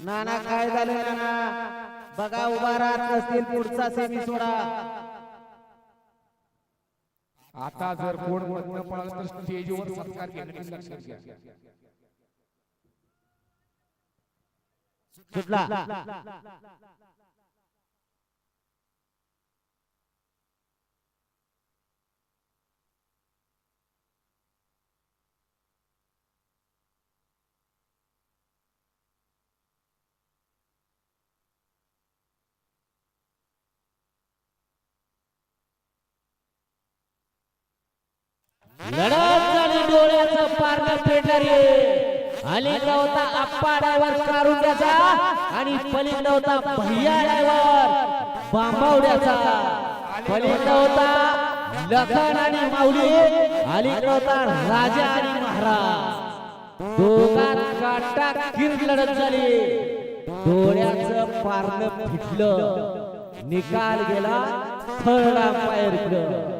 नाना काय झालं नाना बघा उभा राहत नसतील पुढचा सेमी सोडा आता जर कोण मधनं पळालं तर स्टेजवर सत्कार घेण्याची लक्षात घ्या सुटला लढत झाली डोळ्याचं पारणं फेडणारी अलीकडे होता आप्पा ड्रायव्हर कारुंड्याचा आणि पलीकडे होता भैया ड्रायव्हर बांबावड्याचा पलीकडे होता लखन आणि माऊली अलीकडे होता राजा आणि महाराज दोघात काटा किर लढत झाली डोळ्याचं पारणं फिटलं निकाल गेला थर्ड अंपायर कडे